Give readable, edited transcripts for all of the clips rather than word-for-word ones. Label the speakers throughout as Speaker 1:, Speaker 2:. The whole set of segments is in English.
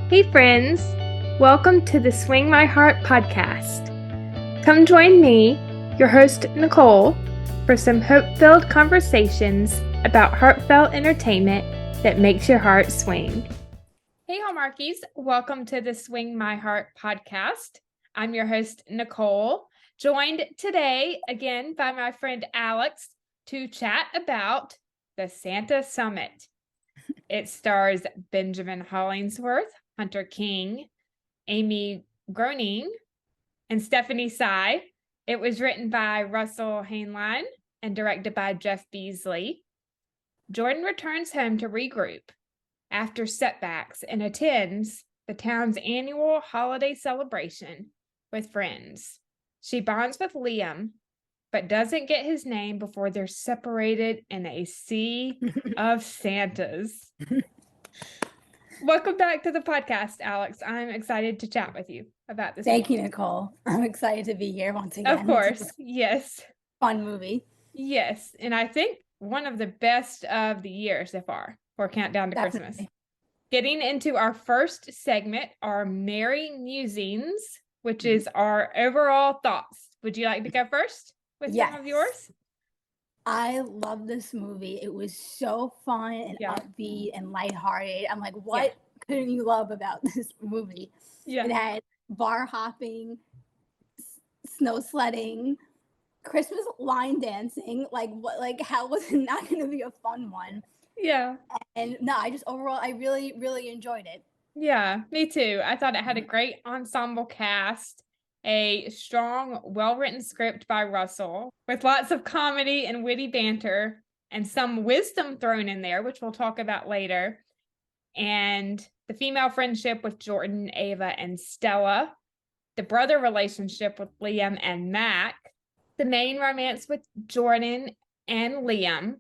Speaker 1: Hey, friends. Welcome to the Swing My Heart podcast. Come join me, your host, Nicole, for some hope-filled conversations about heartfelt entertainment that makes your heart swing. Hey, Hallmarkies. Welcome to the Swing My Heart podcast. I'm your host, Nicole, joined today again by my friend Alex to chat about the Santa Summit. It stars Benjamin Hollingsworth, Hunter King, Amy Groening, and Stephanie Sy. It was written by Russell Heinlein and directed by Jeff Beasley. Jordan returns home to regroup after setbacks and attends the town's annual holiday celebration with friends. She bonds with Liam, but doesn't get his name before they're separated in a sea of Santas. Welcome back to the podcast, Alex. I'm excited to chat with you about this.
Speaker 2: Thank you, Nicole. I'm excited to be here once again.
Speaker 1: Of course, yes.
Speaker 2: Fun movie.
Speaker 1: Yes, and I think one of the best of the year so far for Countdown to
Speaker 2: Definitely.
Speaker 1: Christmas. Getting into our first segment, our Merry Musings, which is our overall thoughts. Would you like to go first with some of yours?
Speaker 2: I love this movie. It was so fun and upbeat and lighthearted. I'm like, what couldn't you love about this movie? It had bar hopping, snow sledding, Christmas line dancing. Like, what? Like, how was it not going to be a fun one?
Speaker 1: Yeah.
Speaker 2: And no, I really, really enjoyed it.
Speaker 1: Yeah, me too. I thought it had a great ensemble cast, a strong, well-written script by Russell, with lots of comedy and witty banter, and some wisdom thrown in there, which we'll talk about later. And the female friendship with Jordan, Ava, and Stella, the brother relationship with Liam and Mac, the main romance with Jordan and Liam.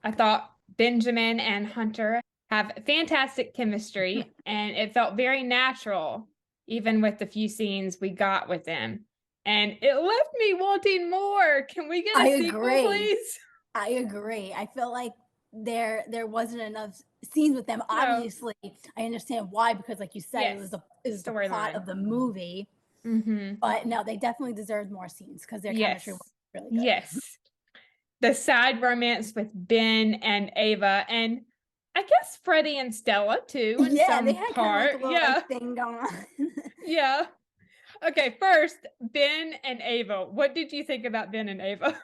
Speaker 1: I thought Benjamin and Hunter have fantastic chemistry, and it felt very natural, even with the few scenes we got with them. And it left me wanting more. Can we get a sequel, please?
Speaker 2: I agree. I feel like there wasn't enough scenes with them. No. Obviously, I understand why, because like you said, it was the plot of the movie.
Speaker 1: Mm-hmm.
Speaker 2: But no, they definitely deserved more scenes because their chemistry was really good.
Speaker 1: Yes. The side romance with Ben and Ava, and I guess Freddie and Stella too, in some
Speaker 2: they had
Speaker 1: part.
Speaker 2: Kind of like a little, thing going on.
Speaker 1: Okay, first, Ben and Ava. What did you think about Ben and Ava?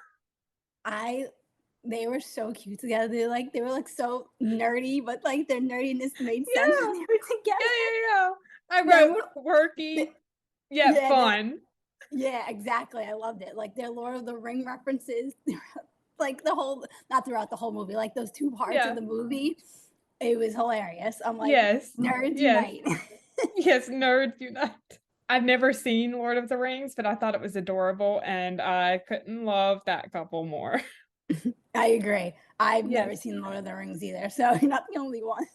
Speaker 2: They were so cute together. They were so nerdy, but like their nerdiness made sense when they were together.
Speaker 1: I wrote quirky, yet fun.
Speaker 2: Yeah, exactly. I loved it. Like their Lord of the Ring references, like not throughout the whole movie, like those two parts of the movie. It was hilarious. I'm like, nerds unite.
Speaker 1: Yes, nerds unite. I've never seen Lord of the Rings, but I thought it was adorable, and I couldn't love that couple more.
Speaker 2: I agree. I've never seen Lord of the Rings either, so you're not the only one.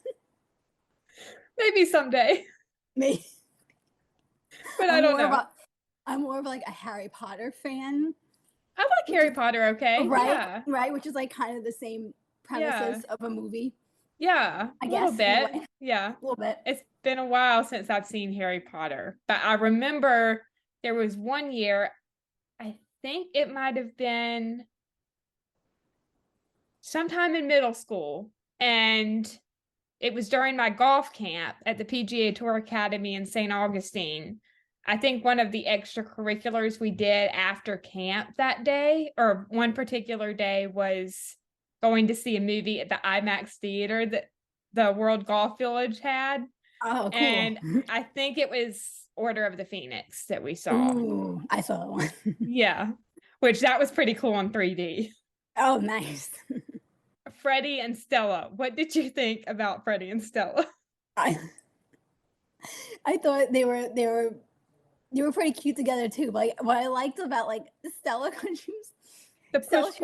Speaker 1: Maybe someday.
Speaker 2: Maybe.
Speaker 1: But I don't know.
Speaker 2: I'm more of like a Harry Potter fan.
Speaker 1: I like Harry Potter, okay.
Speaker 2: Right?
Speaker 1: Yeah.
Speaker 2: Right, which is like kind of the same premises of a movie.
Speaker 1: Yeah,
Speaker 2: I guess.
Speaker 1: A little bit. Yeah.
Speaker 2: A little bit.
Speaker 1: It's been a while since I've seen Harry Potter, but I remember there was one year, I think it might have been sometime in middle school, and it was during my golf camp at the PGA Tour Academy in St. Augustine. I think one of the extracurriculars we did after camp that day, or one particular day, was going to see a movie at the IMAX theater that the World Golf Village had.
Speaker 2: Oh, cool.
Speaker 1: And I think it was Order of the Phoenix that we saw.
Speaker 2: Ooh, I saw that one.
Speaker 1: Yeah, which that was pretty cool in 3D.
Speaker 2: Oh, nice.
Speaker 1: Freddie and Stella. What did you think about Freddie and Stella?
Speaker 2: I thought they were pretty cute together too. Like what I liked about like Stella, she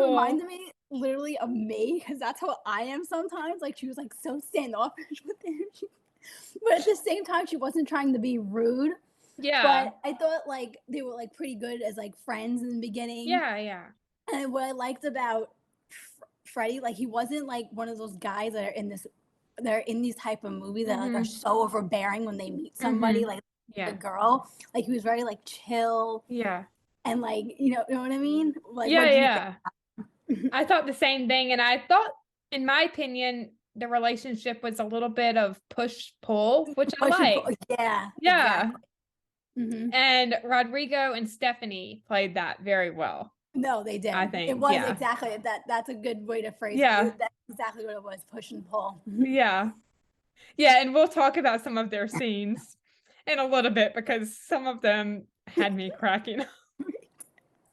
Speaker 2: reminded me literally of me, because that's how I am sometimes. Like she was like so standoffish with him, but at the same time she wasn't trying to be rude.
Speaker 1: Yeah.
Speaker 2: But I thought like they were like pretty good as like friends in the beginning.
Speaker 1: Yeah.
Speaker 2: And what I liked about Freddie, like he wasn't like one of those guys that are in this they're in these type of movies that like are so overbearing when they meet somebody, like the girl, like he was very like chill.
Speaker 1: Yeah.
Speaker 2: And like, you know what I mean? Like,
Speaker 1: Yeah,
Speaker 2: what do you
Speaker 1: yeah. I thought the same thing. And I thought, in my opinion, the relationship was a little bit of push-pull, which I like.
Speaker 2: Yeah.
Speaker 1: Yeah.
Speaker 2: Exactly.
Speaker 1: And Rodrigo and Stephanie played that very well.
Speaker 2: No, they did.
Speaker 1: I think.
Speaker 2: It was exactly that. That's a good way to phrase it. That's exactly what it was, push and pull.
Speaker 1: Yeah. Yeah, and we'll talk about some of their scenes in a little bit because some of them had me cracking up.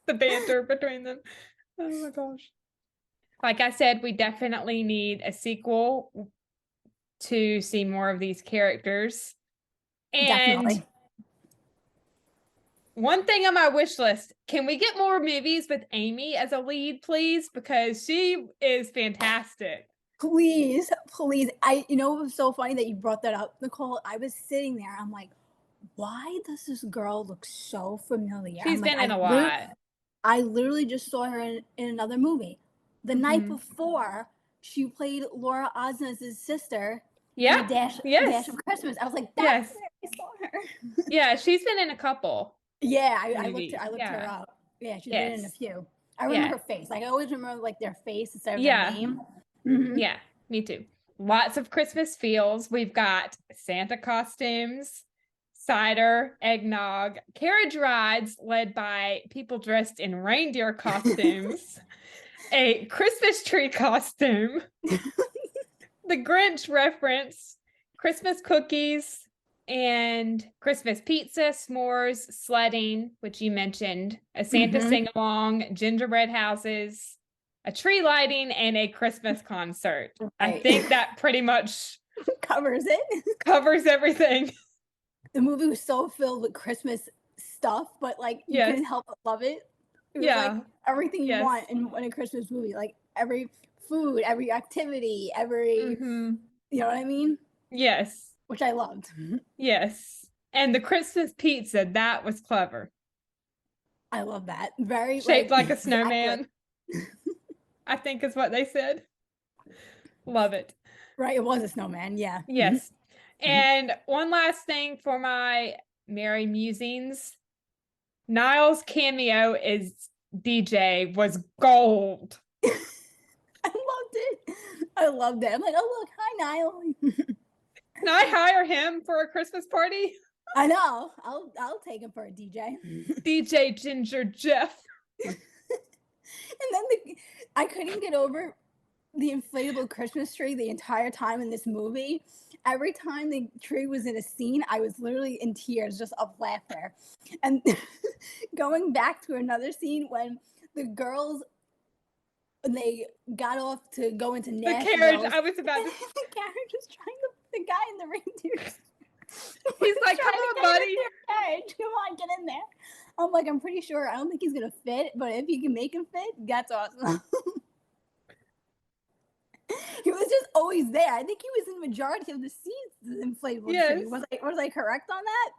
Speaker 1: The banter between them. Oh my gosh. Like I said, we definitely need a sequel to see more of these characters. And
Speaker 2: definitely.
Speaker 1: One thing on my wish list, can we get more movies with Amy as a lead, please? Because she is fantastic.
Speaker 2: Please, please. You know, it was so funny that you brought that up, Nicole. I was sitting there, I'm like, why does this girl look so familiar?
Speaker 1: She's been in a lot.
Speaker 2: I literally just saw her in another movie. The night before, she played Laura Osnes' sister in A Dash of Christmas. I was like, that's where I saw her.
Speaker 1: Yeah, she's been in a couple.
Speaker 2: Yeah, I looked her up. Yeah, she's been in a few. I remember her face. Like I always remember like their face instead of their name.
Speaker 1: Yeah, me too. Lots of Christmas feels. We've got Santa costumes, cider, eggnog, carriage rides led by people dressed in reindeer costumes, a Christmas tree costume, the Grinch reference, Christmas cookies, and Christmas pizza, s'mores, sledding, which you mentioned, a Santa sing-along, gingerbread houses, a tree lighting, and a Christmas concert. Right. I think that pretty much
Speaker 2: covers it.
Speaker 1: Covers everything.
Speaker 2: The movie was so filled with Christmas stuff, but like you couldn't help but love it. It was like everything you want in a Christmas movie, like every food, every activity, every you know what I mean?
Speaker 1: Yes.
Speaker 2: Which I loved.
Speaker 1: Yes. And the Christmas pizza, that was clever.
Speaker 2: I love that. Very
Speaker 1: shaped like a snowman. I think is what they said. Love it.
Speaker 2: Right, it was a snowman, yeah.
Speaker 1: Yes. And one last thing for my merry musings. Niall's cameo as DJ was gold.
Speaker 2: I loved it. I loved it. I'm like, oh look, hi Niall.
Speaker 1: Can I hire him for a Christmas party?
Speaker 2: I know. I'll take him for a DJ.
Speaker 1: DJ Ginger Jeff.
Speaker 2: And then I couldn't get over the inflatable Christmas tree the entire time in this movie. Every time the tree was in a scene, I was literally in tears just of laughter. And going back to another scene when the girls, they got off to go into Nashville.
Speaker 1: The carriage, I was about to...
Speaker 2: The carriage was trying to, the guy in the reindeer.
Speaker 1: He's like, come on, buddy.
Speaker 2: Carriage. Come on, get in there. I'm like, I'm pretty sure, I don't think he's going to fit, but if you can make him fit, that's awesome. He was just always there. I think he was in the majority of the scenes, the inflatable tree. Was I correct on that?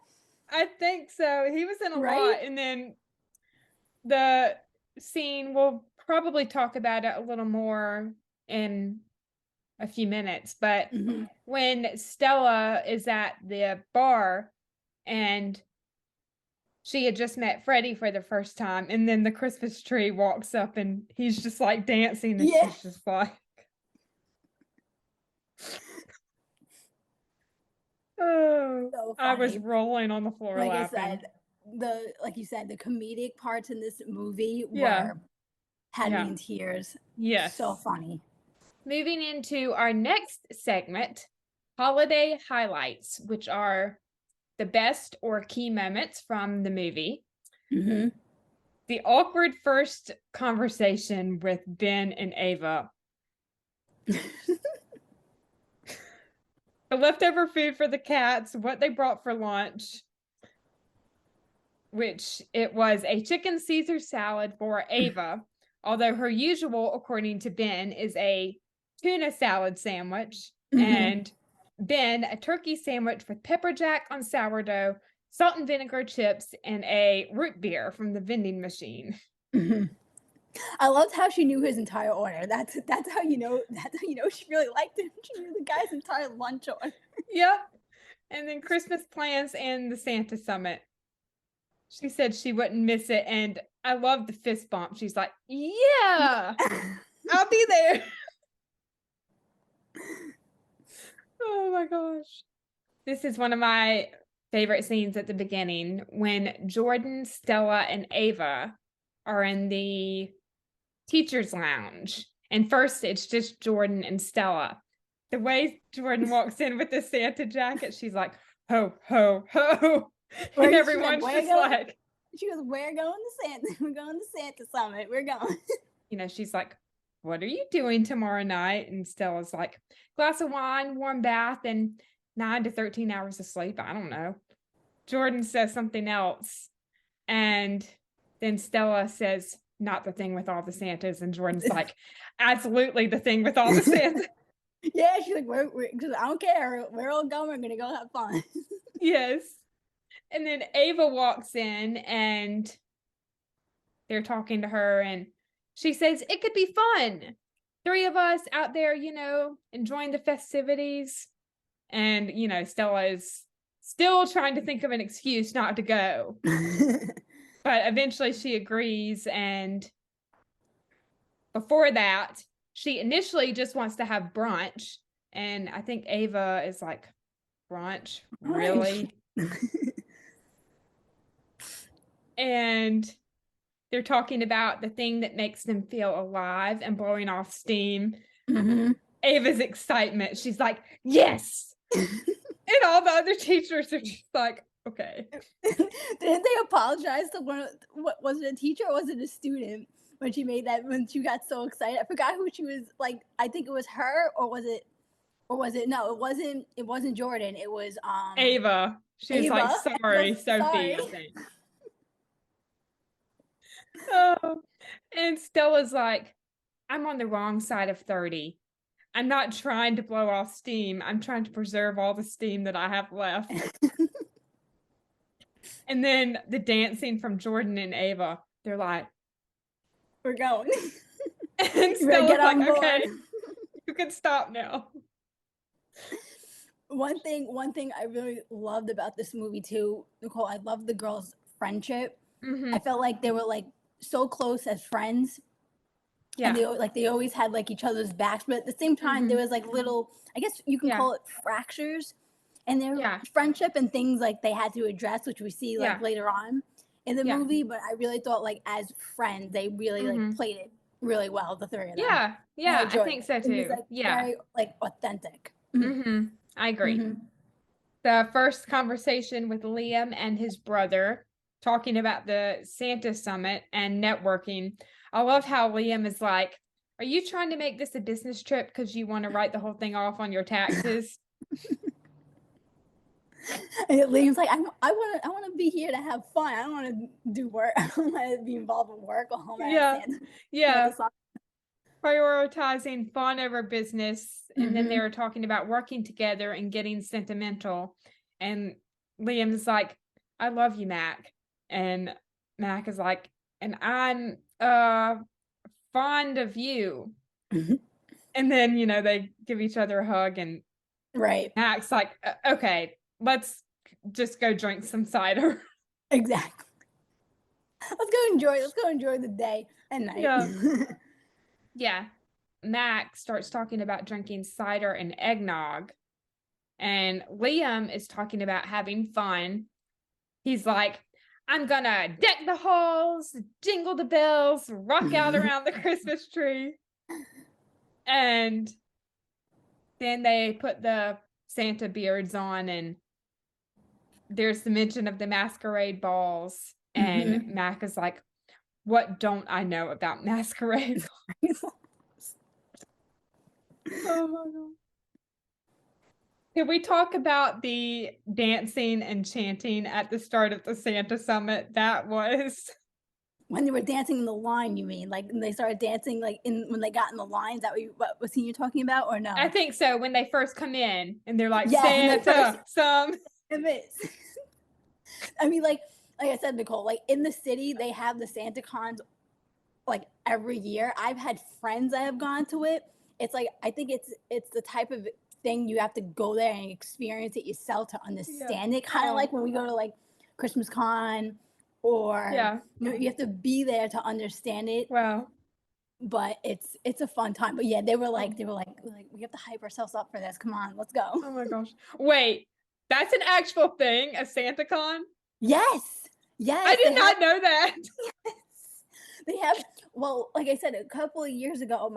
Speaker 1: I think so. He was in a lot. And then the scene, we'll probably talk about it a little more in a few minutes, but when Stella is at the bar and she had just met Freddie for the first time, and then the Christmas tree walks up and he's just like dancing, and she's just like, oh, so I was rolling on the floor laughing.
Speaker 2: Like you said, the comedic parts in this movie had me in tears.
Speaker 1: Yes.
Speaker 2: So funny.
Speaker 1: Moving into our next segment, holiday highlights, which are the best or key moments from the movie. The awkward first conversation with Ben and Ava. The leftover food for the cats, what they brought for lunch, which it was a chicken Caesar salad for Ava, although her usual, according to Ben, is a tuna salad sandwich, and Ben, a turkey sandwich with pepper jack on sourdough, salt and vinegar chips, and a root beer from the vending machine.
Speaker 2: I loved how she knew his entire order. That's how you know. That's how you know she really liked him. She knew the guy's entire lunch order.
Speaker 1: Yep. And then Christmas plans and the Santa summit. She said she wouldn't miss it, and I love the fist bump. She's like, "Yeah, I'll be there." Oh my gosh. This is one of my favorite scenes at the beginning when Jordan, Stella, and Ava are in the teacher's lounge. And first, it's just Jordan and Stella. The way Jordan walks in with the Santa jacket, she's like, "Ho, ho, ho." And everyone's just like,
Speaker 2: she goes, "We're going to Santa. We're going to Santa Summit. We're going."
Speaker 1: She's like, "What are you doing tomorrow night?" And Stella's like, "Glass of wine, warm bath, and 9 to 13 hours of sleep. I don't know." Jordan says something else. And then Stella says, "Not the thing with all the Santas." And Jordan's like, "Absolutely the thing with all the Santas."
Speaker 2: Yeah, she's like, I don't care. We're all going. We're going to go have fun.
Speaker 1: Yes. And then Ava walks in and they're talking to her and she says, "It could be fun. 3 of us out there, enjoying the festivities." And, Stella is still trying to think of an excuse not to go. But eventually she agrees. And before that, she initially just wants to have brunch. And I think Ava is like, "Brunch? Really?" And they're talking about the thing that makes them feel alive and blowing off steam.
Speaker 2: Mm-hmm.
Speaker 1: Ava's excitement. She's like, "Yes." And all the other teachers are just like, "Okay."
Speaker 2: Didn't they apologize to what was it, a teacher or was it a student when she made that, when she got so excited? I forgot who she was, like, I think it was her, or was it no, it wasn't Jordan. It was
Speaker 1: Ava. She was like, "Sorry, Sophie,"
Speaker 2: sorry.
Speaker 1: I think. Oh. And Stella's like, "I'm on the wrong side of 30. I'm not trying to blow off steam. I'm trying to preserve all the steam that I have left." And then the dancing from Jordan and Ava, they're like,
Speaker 2: "We're going."
Speaker 1: And Stella's like, "Okay, you can stop now."
Speaker 2: One thing I really loved about this movie too, Nicole, I loved the girls' friendship.
Speaker 1: Mm-hmm.
Speaker 2: I felt like they were like so close as friends. Yeah. And they always had like each other's backs, but at the same time, there was like little, I guess you can call it fractures in their friendship and things like they had to address, which we see like later on in the movie. But I really thought like as friends, they really like played it really well, the 3 of them.
Speaker 1: Yeah, I think so too.
Speaker 2: It was like very like authentic.
Speaker 1: I agree. The first conversation with Liam and his brother talking about the Santa summit and networking. I love how Liam is like, "Are you trying to make this a business trip because you want to write the whole thing off on your taxes?"
Speaker 2: And Liam's like, I want to be here to have fun. I don't want to do work. I don't want to be involved in work all
Speaker 1: Santa. Prioritizing fun over business. And then they were talking about working together and getting sentimental. And Liam's like, "I love you, Mac." And Mac is like, "And I'm fond of you." And then, they give each other a hug and Mac's like, "Okay, let's just go drink some cider."
Speaker 2: Exactly. Let's go enjoy the day and night.
Speaker 1: Yeah. Mac starts talking about drinking cider and eggnog. And Liam is talking about having fun. He's like, "I'm gonna deck the halls, jingle the bells, rock out around the Christmas tree." And then they put the Santa beards on and there's the mention of the masquerade balls. And Mac is like, "What don't I know about masquerade balls?" Oh my God. Can we talk about the dancing and chanting at the start of the Santa summit? That was
Speaker 2: when they were dancing in the line, you mean? Like when they started dancing like when they got in the line, is that what was scene you're talking about or no?
Speaker 1: I think so. When they first come in and they're like, "Santa, some."
Speaker 2: I mean, like I said, Nicole, like in the city, they have the Santa cons like every year. I've had friends that have gone to it. It's like, I think it's the type of thing you have to go there and experience it yourself to understand it. Kind of like when we go to like Christmas Con, or you have to be there to understand it.
Speaker 1: Wow.
Speaker 2: But it's a fun time. But yeah, they were like we have to hype ourselves up for this. Come on, let's go.
Speaker 1: Oh my gosh. Wait, that's an actual thing, a SantaCon?
Speaker 2: Yes.
Speaker 1: I did not know that.
Speaker 2: Yes. They have, well, like I said, a couple of years ago,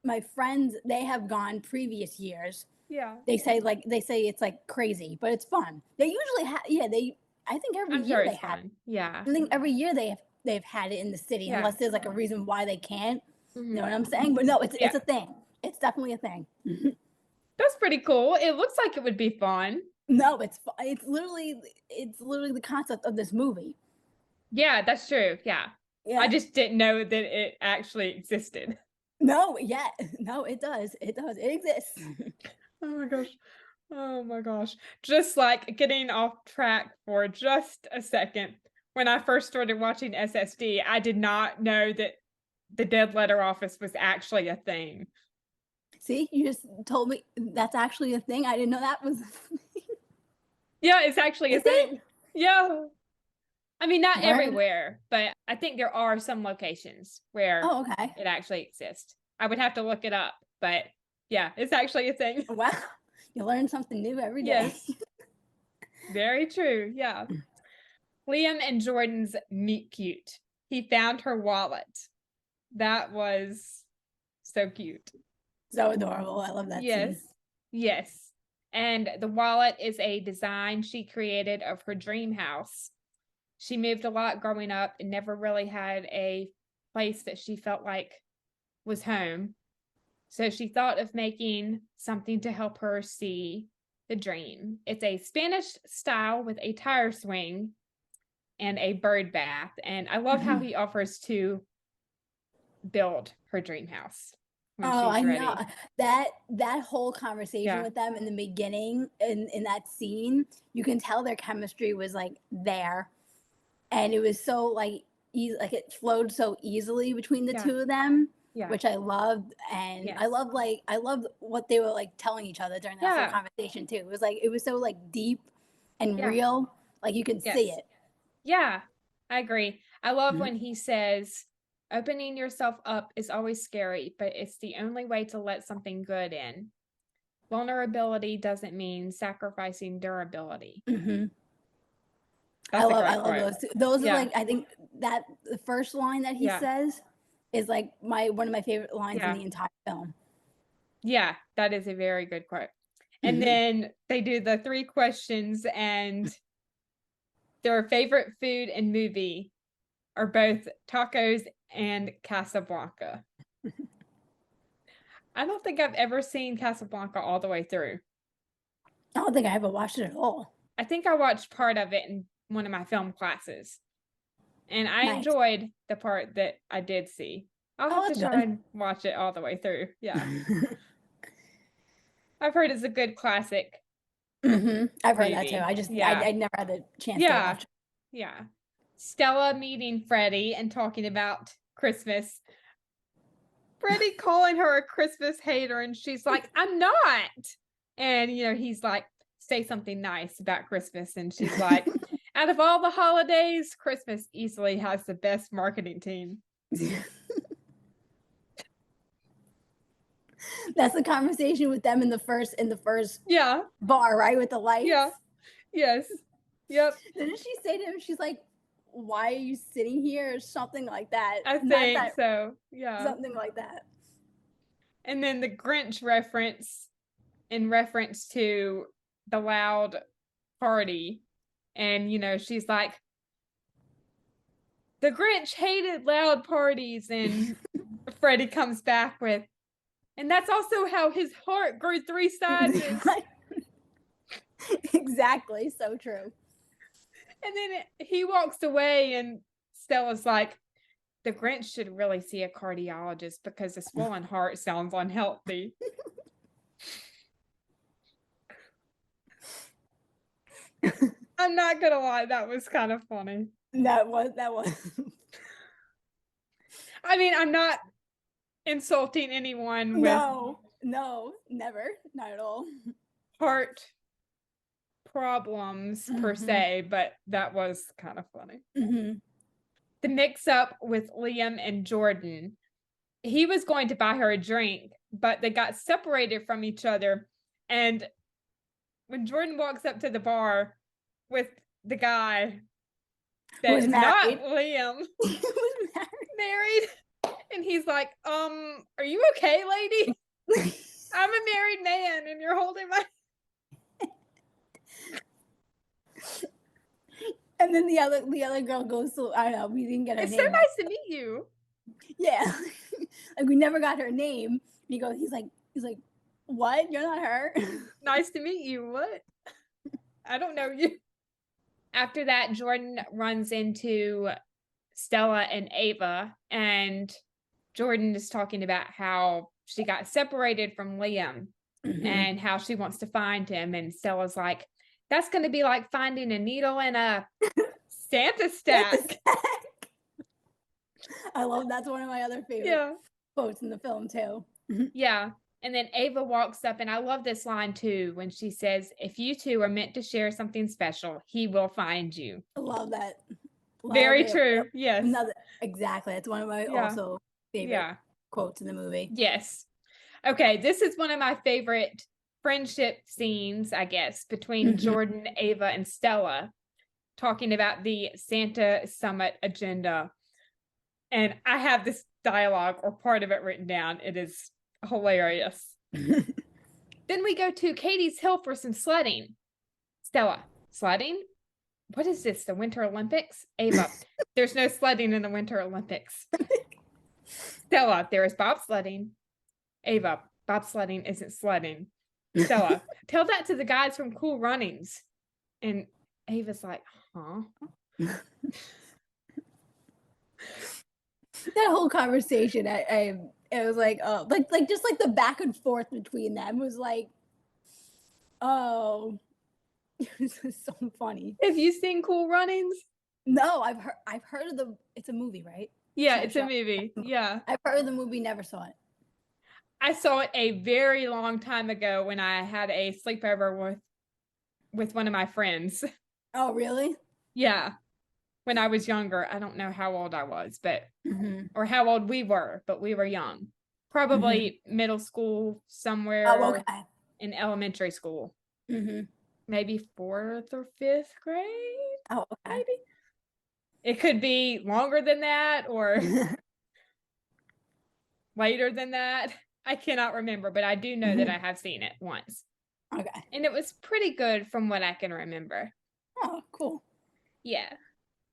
Speaker 2: my friends, they have gone previous years.
Speaker 1: Yeah.
Speaker 2: They say it's like crazy, but it's fun. They usually have, I think every
Speaker 1: I'm
Speaker 2: year
Speaker 1: sure
Speaker 2: they
Speaker 1: it's
Speaker 2: have.
Speaker 1: fun. Yeah.
Speaker 2: I think every year they've had it in the city, unless there's like a reason why they can't. You know what I'm saying? But no, it's a thing. It's definitely a thing.
Speaker 1: That's pretty cool. It looks like it would be fun.
Speaker 2: No, it's literally the concept of this movie.
Speaker 1: Yeah, that's true. Yeah.
Speaker 2: Yeah.
Speaker 1: I just didn't know that it actually existed.
Speaker 2: No, yeah. No, it does. It does. It exists.
Speaker 1: Oh my gosh. Oh my gosh. Just like getting off track for just a second. When I first started watching SSD, I did not know that the dead letter office was actually a thing.
Speaker 2: See, you just told me that's actually a thing. I didn't know that was a thing.
Speaker 1: Yeah, it's actually a thing. Yeah. I mean, not everywhere, but I think there are some locations where it actually exists. I would have to look it up, but yeah, it's actually a thing.
Speaker 2: Wow. You learn something new every day.
Speaker 1: Yes. Very true. Yeah. Liam and Jordan's meet cute. He found her wallet. That was so cute.
Speaker 2: So adorable. I love that scene.
Speaker 1: Yes. And the wallet is a design she created of her dream house. She moved a lot growing up and never really had a place that she felt like was home. So she thought of making something to help her see the dream. It's a Spanish style with a tire swing and a bird bath. And I love how he offers to build her dream house when she's ready.
Speaker 2: Know that whole conversation with them in the beginning, in that scene, you can tell their chemistry was like there, and it was so like like it flowed so easily between the two of them, which I loved. And I loved what they were like telling each other during that whole conversation too. It was so like deep and real, like you can see it.
Speaker 1: Yeah, I agree. I love when he says, opening yourself up is always scary, but it's the only way to let something good in. Vulnerability doesn't mean sacrificing durability.
Speaker 2: I love those two. Those are like, I think that the first line that he says is like one of my favorite lines in the entire film.
Speaker 1: Yeah, that is a very good quote. And then they do the 3 questions, and their favorite food and movie are both tacos and Casablanca. I don't think I've ever seen Casablanca all the way through.
Speaker 2: I don't think I ever watched it at all.
Speaker 1: I think I watched part of it in one of my film classes. And I enjoyed the part that I did see. I'll have to try and watch it all the way through. Yeah. I've heard it's a good classic.
Speaker 2: I've heard that too. I never had the chance to watch it.
Speaker 1: Yeah. Stella meeting Freddie and talking about Christmas. Freddie calling her a Christmas hater, and she's like, I'm not. And, he's like, say something nice about Christmas. And she's like, out of all the holidays, Christmas easily has the best marketing team.
Speaker 2: That's the conversation with them in the first bar, right? With the lights.
Speaker 1: Yeah. Yes. Yep.
Speaker 2: Didn't she say to him, she's like, why are you sitting here? Or something like that.
Speaker 1: I think so. Yeah.
Speaker 2: Something like that.
Speaker 1: And then the Grinch reference in reference to the loud party. And, she's like, the Grinch hated loud parties. And Freddie comes back with, and that's also how his heart grew 3 sizes.
Speaker 2: Exactly. So true.
Speaker 1: And then he walks away, and Stella's like, the Grinch should really see a cardiologist because a swollen heart sounds unhealthy. I'm not gonna lie, that was kind of funny.
Speaker 2: That was.
Speaker 1: I mean, I'm not insulting anyone with
Speaker 2: no, never, not at all.
Speaker 1: Heart problems per se, but that was kind of funny. The mix up with Liam and Jordan. He was going to buy her a drink, but they got separated from each other. And when Jordan walks up to the bar with the guy that's not Liam,
Speaker 2: who's
Speaker 1: married, and he's like, are you okay, lady? I'm a married man, and you're holding my.
Speaker 2: And then the other girl goes to, I don't know, we didn't get her
Speaker 1: name.
Speaker 2: It's
Speaker 1: so nice to meet you.
Speaker 2: Yeah. Like we never got her name. He's like, what? You're not her?
Speaker 1: Nice to meet you. What? I don't know you. After that, Jordan runs into Stella and Ava, and Jordan is talking about how she got separated from Liam and how she wants to find him. And Stella's like, that's going to be like finding a needle in a Santa stack.
Speaker 2: I love that's one of my other favorite quotes in the film too.
Speaker 1: Yeah. And then Ava walks up, and I love this line too when she says, if you two are meant to share something special, he will find you.
Speaker 2: I love that.
Speaker 1: Very true. Yes.
Speaker 2: Exactly. It's one of my also favorite quotes in the movie.
Speaker 1: Yes. Okay. This is one of my favorite friendship scenes, I guess, between Jordan, Ava, and Stella, talking about the Santa Summit agenda. And I have this dialogue or part of it written down. It is hilarious. Then we go to Katie's Hill for some sledding. Stella, sledding? What is this, the Winter Olympics? Ava, there's no sledding in the Winter Olympics. Stella, there is bobsledding. Ava, bobsledding isn't sledding. Stella, tell that to the guys from Cool Runnings. And Ava's like, huh?
Speaker 2: That whole conversation, it was like, oh, like just like the back and forth between them was like, oh, this is so funny.
Speaker 1: Have you seen Cool Runnings?
Speaker 2: No, I've heard of the. It's a movie, right?
Speaker 1: Yeah, it's a movie. Yeah,
Speaker 2: I've heard of the movie, never saw it.
Speaker 1: I saw it a very long time ago when I had a sleepover with one of my friends.
Speaker 2: Oh, really?
Speaker 1: Yeah. When I was younger. I don't know how old I was, but or how old we were, but we were young. Probably middle school somewhere in elementary school. Maybe 4th or 5th grade.
Speaker 2: Oh, okay.
Speaker 1: Maybe. It could be longer than that or later than that. I cannot remember, but I do know that I have seen it once.
Speaker 2: Okay.
Speaker 1: And it was pretty good from what I can remember.
Speaker 2: Oh, cool.
Speaker 1: Yeah.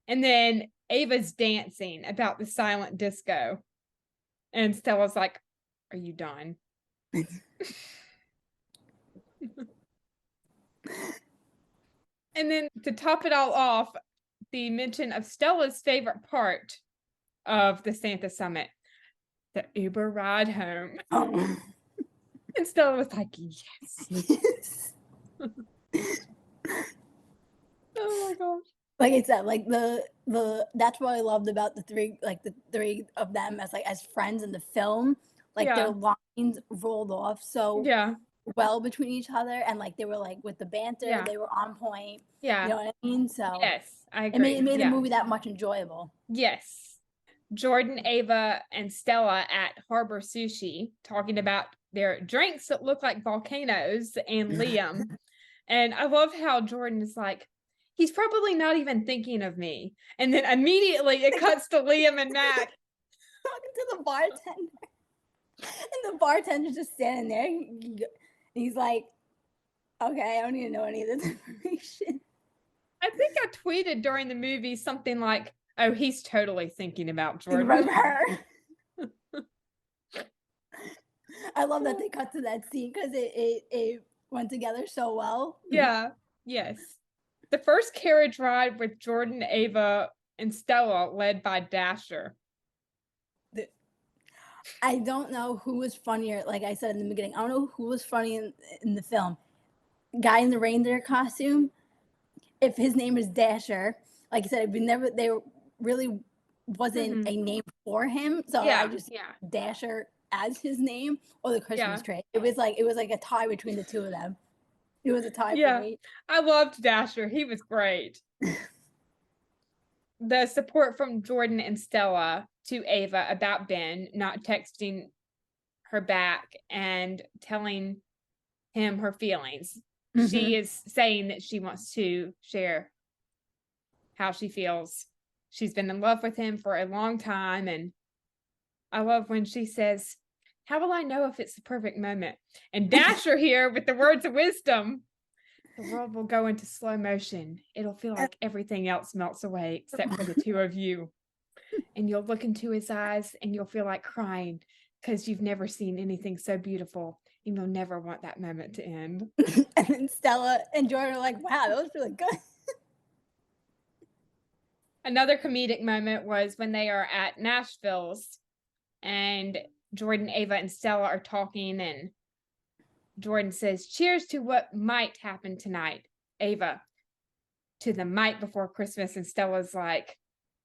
Speaker 1: And then Ava's dancing about the silent disco. And Stella's like, are you done? And then to top it all off, the mention of Stella's favorite part of the Santa Summit, the Uber ride home.
Speaker 2: Oh.
Speaker 1: And Stella was like, yes. Oh my gosh.
Speaker 2: Like I said, like the that's what I loved about the three of them as friends in the film. Like their lines rolled off so well between each other, and like they were like with the banter, they were on point.
Speaker 1: Yeah.
Speaker 2: You know what I mean? So
Speaker 1: yes, I agree.
Speaker 2: It made the movie that much enjoyable.
Speaker 1: Yes. Jordan, Ava, and Stella at Harbor Sushi talking about their drinks that look like volcanoes and Liam. And I love how Jordan is like, he's probably not even thinking of me. And then immediately it cuts to Liam and Mac.
Speaker 2: Talking to the bartender. And the bartender's just standing there. He's like, okay, I don't need to know any of this information.
Speaker 1: I think I tweeted during the movie something like, oh, he's totally thinking about Jordan.
Speaker 2: From her. I love that they cut to that scene because it went together so well.
Speaker 1: Yeah. Yes. The first carriage ride with Jordan, Ava, and Stella led by Dasher.
Speaker 2: I don't know who was funnier. Like I said in the beginning, I don't know who was funny in the film. Guy in the reindeer costume. If his name is Dasher, like I said, they were really wasn't a name for him. So I just Dasher as his name, or the Christmas tree. It was like a tie between the two of them. It was a tie for me.
Speaker 1: I loved Dasher. He was great. The support from Jordan and Stella to Ava about Ben not texting her back and telling him her feelings. She is saying that she wants to share how she feels. She's been in love with him for a long time, and I love when she says, "How will I know if it's the perfect moment?" And Dasher here with the words of wisdom. The world will go into slow motion. It'll feel like everything else melts away except for the two of you. And you'll look into his eyes and you'll feel like crying because you've never seen anything so beautiful, and you'll never want that moment to end.
Speaker 2: And then Stella and Jordan are like, wow, that was really good.
Speaker 1: Another comedic moment was when they are at Nashville's and Jordan, Ava, and Stella are talking, and Jordan says, "Cheers to what might happen tonight." Ava, "To the might before Christmas." And Stella's like,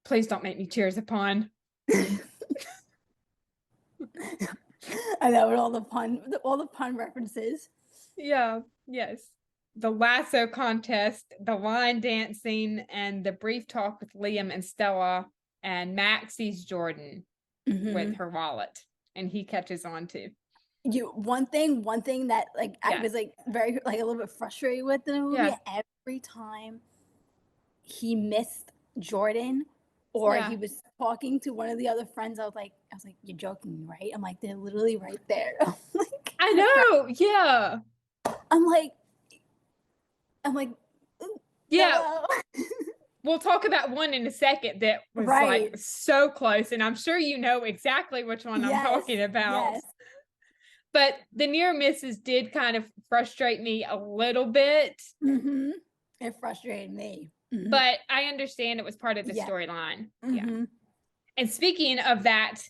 Speaker 1: "Please don't make me cheers upon."
Speaker 2: I know, with all the pun references.
Speaker 1: Yeah, yes. The lasso contest, the line dancing, and the brief talk with Liam and Stella, and Max sees Jordan with her wallet, and he catches on too.
Speaker 2: One thing that like I was like very like a little bit frustrated with in the movie. Every time he missed Jordan or he was talking to one of the other friends, I was like, "You're joking, right?" I'm like, "They're literally right there." Like,
Speaker 1: I know, yeah.
Speaker 2: I'm like,
Speaker 1: yeah. We'll talk about one in a second that was like so close, and I'm sure you know exactly which one I'm talking about. Yes. But the near misses did kind of frustrate me a little bit.
Speaker 2: It frustrated me.
Speaker 1: But I understand it was part of the storyline. Yeah. And speaking of that,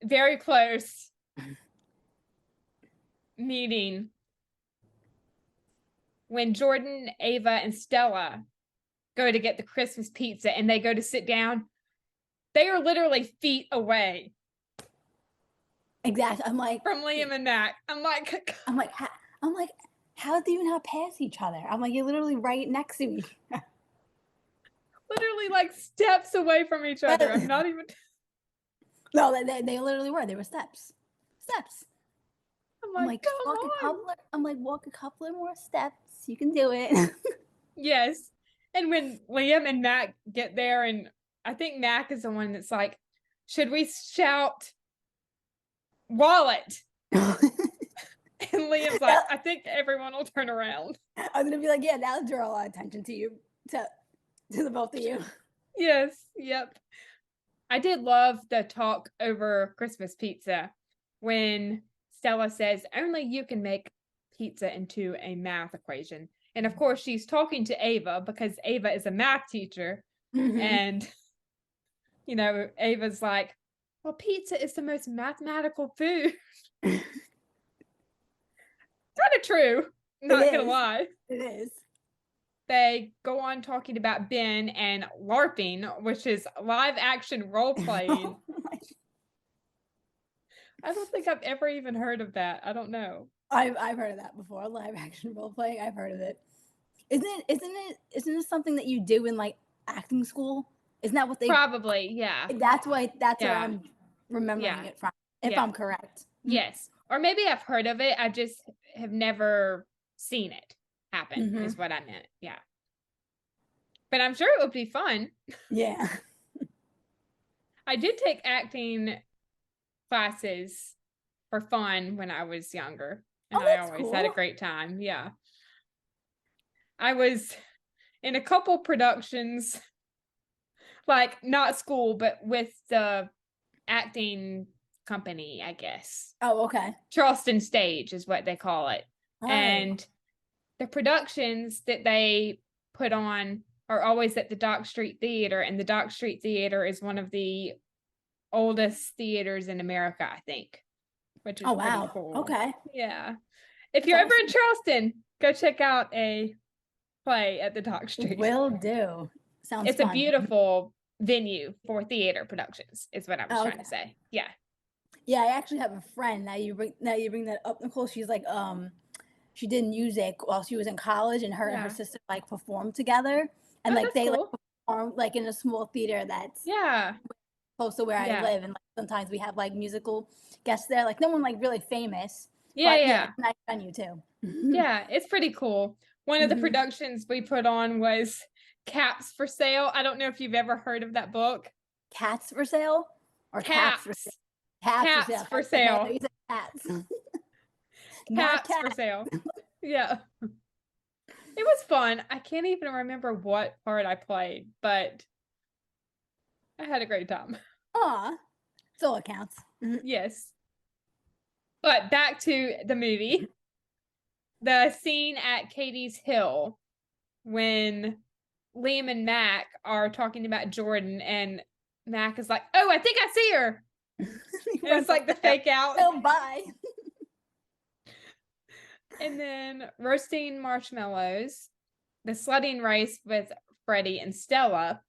Speaker 1: very close meeting, when Jordan, Ava, and Stella go to get the Christmas pizza and they go to sit down, they are literally feet away.
Speaker 2: Exactly. I'm like,
Speaker 1: from Liam and Mac. I'm like,
Speaker 2: how do you even not pass each other? I'm like, you're literally right next to each other.
Speaker 1: Literally like steps away from each other. I'm not even.
Speaker 2: No, they literally were. They were steps.
Speaker 1: I'm like,
Speaker 2: walk a couple of more steps. You can do it.
Speaker 1: Yes. And when Liam and Mac get there, and I think Mac is the one that's like, "Should we shout wallet?" And Liam's like, "I think everyone will turn around."
Speaker 2: I was gonna be like, "Yeah, that'll draw a lot of attention to you, to the both of you."
Speaker 1: Yes. Yep. I did love the talk over Christmas pizza when Stella says, "Only you can make pizza into a math equation." And of course, she's talking to Ava because Ava is a math teacher. And, you know, Ava's like, "Well, pizza is the most mathematical food." Kind of true. Not going to lie.
Speaker 2: It is.
Speaker 1: They go on talking about Ben and LARPing, which is live action role playing. I don't think I've ever even heard of that. I don't know.
Speaker 2: I've heard of that before. Live action role playing. I've heard of it. Isn't it something that you do in like acting school? Isn't that what they
Speaker 1: probably? Yeah.
Speaker 2: That's where I'm remembering it from. If I'm correct.
Speaker 1: Yes. Or maybe I've heard of it. I just have never seen it happen, is what I meant. Yeah. But I'm sure it would be fun.
Speaker 2: Yeah.
Speaker 1: I did take acting classes for fun when I was younger. And I always had a great time. Yeah. I was in a couple productions, like not school, but with the acting company, I guess.
Speaker 2: Oh, okay.
Speaker 1: Charleston Stage is what they call it. Oh. And the productions that they put on are always at the Dock Street Theater, and the Dock Street Theater is one of the oldest theaters in America, I think, which is pretty cool.
Speaker 2: Okay.
Speaker 1: Yeah. If you're ever in Charleston, go check out a play at the Dock Street.
Speaker 2: Will do. Sounds
Speaker 1: fun. A beautiful venue for theater productions, is what I was trying to say. Yeah.
Speaker 2: Yeah, I actually have a friend, now you bring that up, Nicole. She's like, she did music while she was in college, and her and her sister like performed together, and like they
Speaker 1: cool.
Speaker 2: like performed like in a small theater that's close to where I live, and like sometimes we have like musical guests there, like no one like really famous. But it's a nice venue too.
Speaker 1: Yeah, it's pretty cool. One of the productions we put on was Caps for Sale. I don't know if you've ever heard of that book.
Speaker 2: Cats for Sale? Or Caps for Sale?
Speaker 1: Caps for Sale.
Speaker 2: Okay, you said cats.
Speaker 1: Caps for Sale. Yeah. It was fun. I can't even remember what part I played, but I had a great time.
Speaker 2: Aw, so it counts.
Speaker 1: Yes. But back to the movie. The scene at Katie's Hill when Liam and Mac are talking about Jordan, and Mac is like, "Oh, I think I see her." And it's like the fake out.
Speaker 2: Oh, bye.
Speaker 1: And then roasting marshmallows, the sledding race with Freddie and Stella.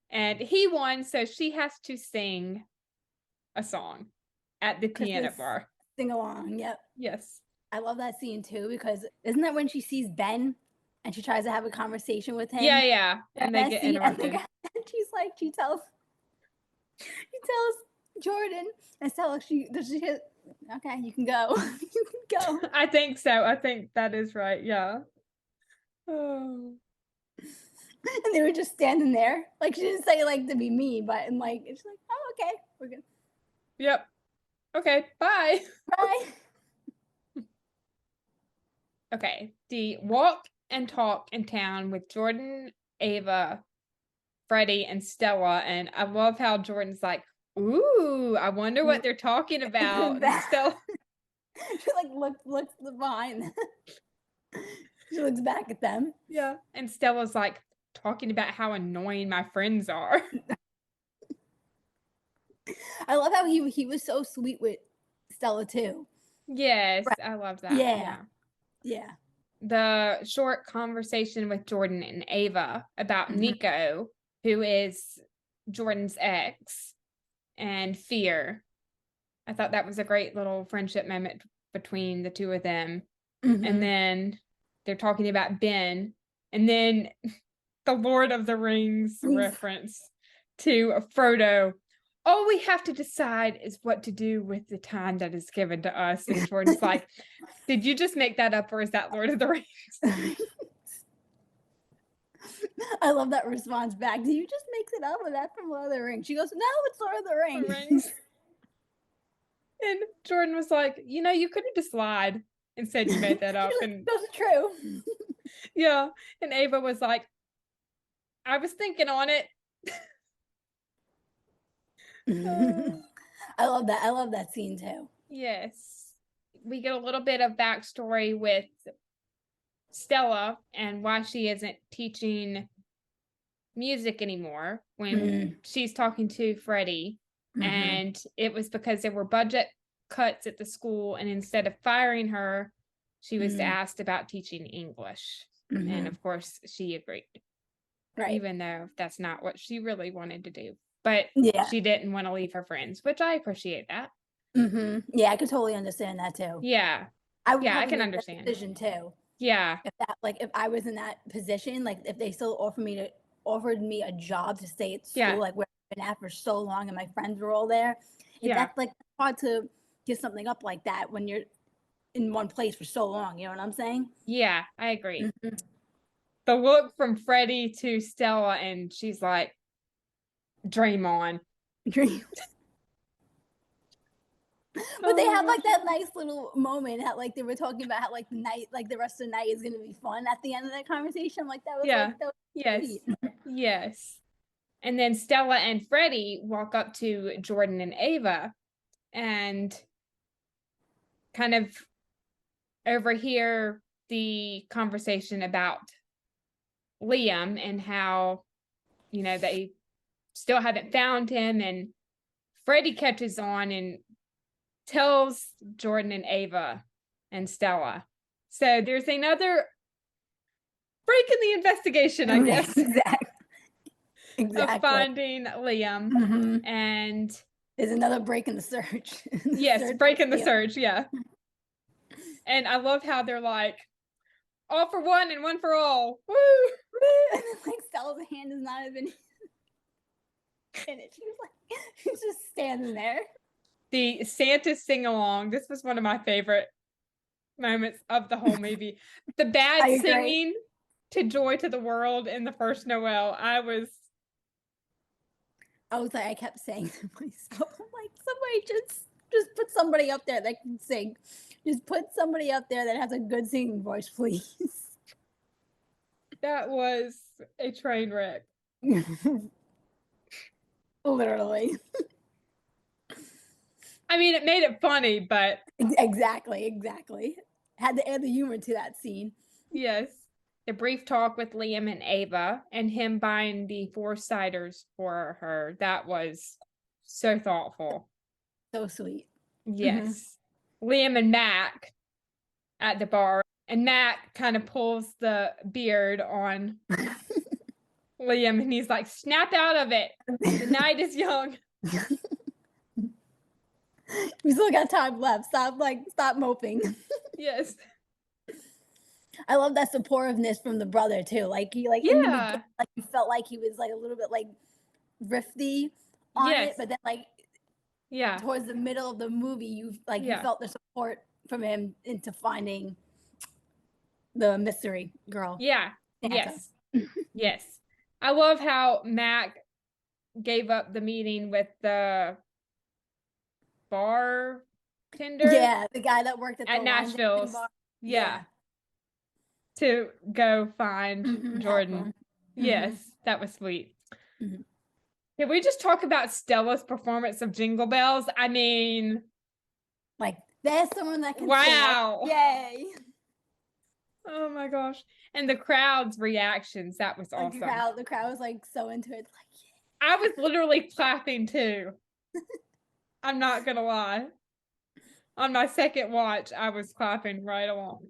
Speaker 1: And he won, so she has to sing a song at the piano bar.
Speaker 2: Sing along, yep.
Speaker 1: Yes.
Speaker 2: I love that scene too, because isn't that when she sees Ben and she tries to have a conversation with him?
Speaker 1: Yeah. And they get interrupted.
Speaker 2: And she tells Jordan, and Stella, okay, you can go. You can go.
Speaker 1: I think so. I think that is right. Yeah. Oh.
Speaker 2: And they were just standing there. Like, she didn't say like to be mean, but and like it's like, oh, okay, we're good.
Speaker 1: Yep. Okay, bye.
Speaker 2: Bye.
Speaker 1: Okay. The walk and talk in town with Jordan, Ava, Freddie, and Stella. And I love how Jordan's like, ooh, I wonder what they're talking about. And Stella,
Speaker 2: she like looks behind them. She looks back at them.
Speaker 1: Yeah. And Stella's like talking about how annoying my friends are.
Speaker 2: I love how he was so sweet with Stella too.
Speaker 1: Yes, I love that.
Speaker 2: Yeah.
Speaker 1: The short conversation with Jordan and Ava about Nico, who is Jordan's ex, and fear. I thought that was a great little friendship moment between the two of them. And then they're talking about Ben, and then the Lord of the Rings reference to Frodo. All we have to decide is what to do with the time that is given to us. And Jordan's like, did you just make that up, or is that Lord of the Rings?
Speaker 2: I love that response back. Did you just make it up, or that from Lord of the Rings? She goes, no, it's Lord of the Rings.
Speaker 1: And Jordan was like, you could have just lied and said you made that up. And
Speaker 2: that's true.
Speaker 1: Yeah. And Ava was like, I was thinking on it.
Speaker 2: I love that. I love that scene too.
Speaker 1: Yes. We get a little bit of backstory with Stella and why she isn't teaching music anymore when she's talking to Freddie. And it was because there were budget cuts at the school, and instead of firing her, she was asked about teaching English. And of course she agreed. Right. Even though that's not what she really wanted to do. But she didn't want to leave her friends, which I appreciate that.
Speaker 2: Yeah, I could totally understand that too.
Speaker 1: Yeah. I can understand.
Speaker 2: That decision too.
Speaker 1: Yeah.
Speaker 2: If I was in that position, like if they still offered me a job to stay at school, like where I've been at for so long and my friends were all there, that's like hard to give something up like that when you're in one place for so long. You know what I'm saying?
Speaker 1: Yeah, I agree. The look from Freddie to Stella, and she's like, dream on.
Speaker 2: Dream. But they have like that nice little moment how like they were talking about how like the night, like the rest of the night is gonna be fun at the end of that conversation. Like that was that was
Speaker 1: yes. Yes. And then Stella and Freddie walk up to Jordan and Ava and kind of overhear the conversation about Liam and how, they still haven't found him. And Freddie catches on and tells Jordan and Ava and Stella. So there's another break in the investigation, I guess.
Speaker 2: Exactly.
Speaker 1: of finding Liam.
Speaker 2: Mm-hmm.
Speaker 1: And
Speaker 2: there's another break in the search.
Speaker 1: Yes, break in the search, yeah. And I love how they're like, all for one and one for all. Woo!
Speaker 2: And then like Stella's hand is not even in it. She's just standing there.
Speaker 1: The Santa sing-along. This was one of my favorite moments of the whole movie. The bad singing to Joy to the World in the first Noel. I was
Speaker 2: like, I kept saying to myself, I'm like, somebody just put somebody up there that can sing. Just put somebody up there that has a good singing voice, please.
Speaker 1: That was a train wreck.
Speaker 2: Literally.
Speaker 1: I mean, it made it funny, but
Speaker 2: exactly. Had to add the humor to that scene.
Speaker 1: Yes. The brief talk with Liam and Ava and him buying the 4 ciders for her. That was so thoughtful.
Speaker 2: So sweet.
Speaker 1: Yes. Mm-hmm. Liam and Mac at the bar. And Mac kind of pulls the beard on Liam and he's like, snap out of it. The night is young.
Speaker 2: We still got time left. Stop moping.
Speaker 1: Yes.
Speaker 2: I love that supportiveness from the brother too. Like he in the beginning, like you felt like he was like a little bit like rifty on it, but then towards the middle of the movie, you felt the support from him into finding the mystery girl.
Speaker 1: Yeah. Yes. Yes. I love how Mac gave up the meeting with the bartender.
Speaker 2: Yeah, the guy that worked at
Speaker 1: Nashville's bar. Yeah. To go find Jordan. Yes, that was sweet. Can we just talk about Stella's performance of Jingle Bells? I mean,
Speaker 2: like there's someone that can
Speaker 1: wow.
Speaker 2: Sing. Yay.
Speaker 1: Oh my gosh. And the crowd's reactions, that was awesome.
Speaker 2: The crowd was like so into it. Like,
Speaker 1: yeah. I was literally clapping too. I'm not gonna lie. On my second watch, I was clapping right along.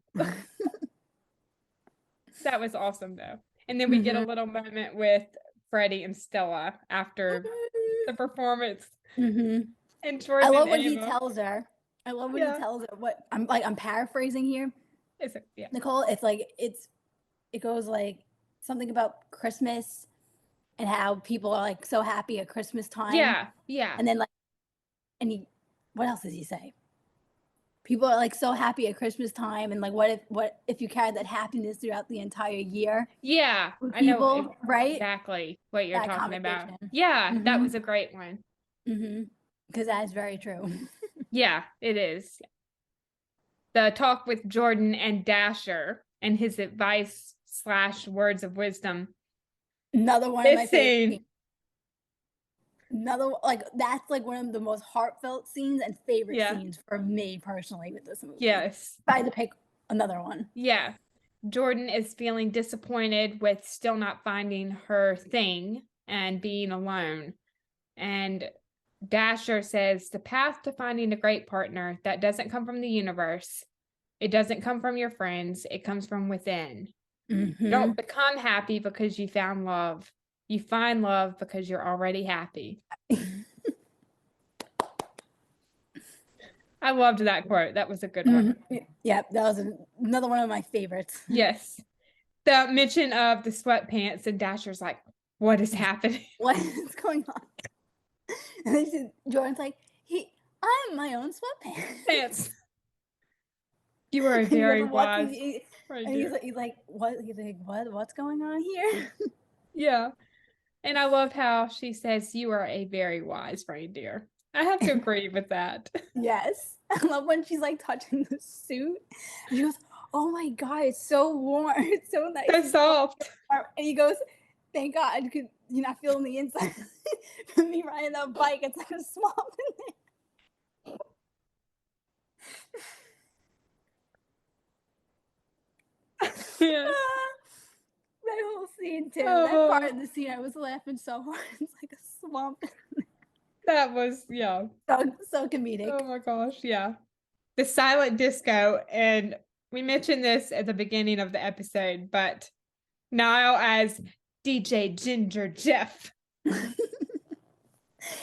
Speaker 1: That was awesome though. And then we get a little moment with Freddie and Stella after the performance. And Jordan
Speaker 2: I love what he tells her. I love what he tells her. What I'm paraphrasing here.
Speaker 1: Is it? Yeah.
Speaker 2: Nicole, it goes like something about Christmas and how people are like so happy at Christmas time.
Speaker 1: Yeah. Yeah.
Speaker 2: And then what else does he say? People are like so happy at Christmas time, and like, what if you carried that happiness throughout the entire year?
Speaker 1: Yeah,
Speaker 2: I know, right?
Speaker 1: Exactly what you're talking about. Yeah, that was a great one.
Speaker 2: Because that is very true.
Speaker 1: Yeah, it is. The talk with Jordan and Dasher and his advice / words of wisdom.
Speaker 2: Another one of my favorite. Another that's like one of the most heartfelt scenes and favorite scenes for me personally with this movie.
Speaker 1: Yes.
Speaker 2: If I had to pick another one.
Speaker 1: Yeah. Jordan is feeling disappointed with still not finding her thing and being alone. And Dasher says the path to finding a great partner that doesn't come from the universe. It doesn't come from your friends. It comes from within. Don't become happy because you found love. You find love because you're already happy. I loved that quote. That was a good one.
Speaker 2: Yeah, that was another one of my favorites.
Speaker 1: Yes. The mention of the sweatpants and Dasher's like, what is happening?
Speaker 2: What is going on? And Jordan's like, I'm my own sweatpants.
Speaker 1: You are very wise.
Speaker 2: And he's like, what? He's like, what's going on here?
Speaker 1: Yeah. And I love how she says, you are a very wise reindeer. I have to agree with that.
Speaker 2: Yes. I love when she's like touching the suit. And she goes, oh my God, it's so warm. It's so nice.
Speaker 1: So soft.
Speaker 2: And he goes, thank God, because you're not feeling the inside. For me riding that bike, it's like a swamp in there.
Speaker 1: Yeah.
Speaker 2: That whole scene too. That part of the scene, I was laughing so hard. It's like a swamp.
Speaker 1: That was
Speaker 2: so comedic.
Speaker 1: Oh my gosh, yeah. The silent disco, and we mentioned this at the beginning of the episode, but Niall as DJ Ginger Jeff.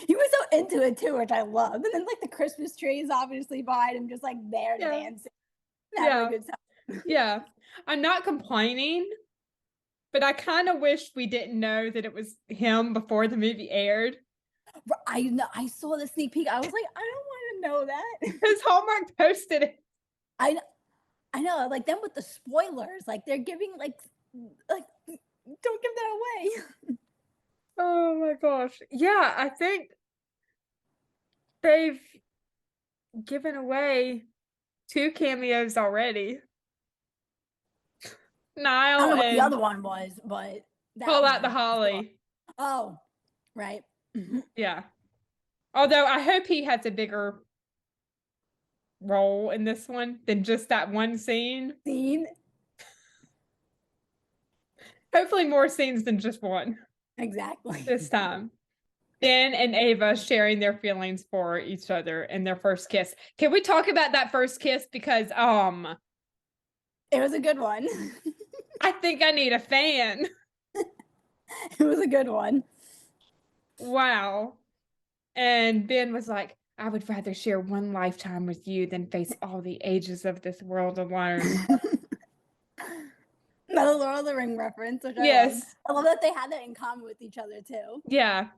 Speaker 2: He was so into it too, which I love. And then like the Christmas tree is obviously behind him, just like there dancing. Having a good time.
Speaker 1: Yeah. I'm not complaining, but I kind of wish we didn't know that it was him before the movie aired.
Speaker 2: I saw the sneak peek. I was like, I don't want to know that.
Speaker 1: Because Hallmark posted it.
Speaker 2: I know, like them with the spoilers, like they're giving like don't give that away.
Speaker 1: Oh my gosh. Yeah, I think they've given away 2 cameos already. Niall
Speaker 2: I don't know what
Speaker 1: and
Speaker 2: the other one was, but
Speaker 1: Pull Out the Holly.
Speaker 2: Oh, right.
Speaker 1: Yeah. Although I hope he has a bigger role in this one than just that one scene. Hopefully more scenes than just one.
Speaker 2: Exactly.
Speaker 1: This time. Ben and Ava sharing their feelings for each other in their first kiss. Can we talk about that first kiss? Because
Speaker 2: it was a good one.
Speaker 1: I think I need a fan.
Speaker 2: It was a good one.
Speaker 1: Wow. And Ben was like, I would rather share one lifetime with you than face all the ages of this world alone.
Speaker 2: Another Lord of the Ring reference, which I love. I love that they had that in common with each other too.
Speaker 1: Yeah.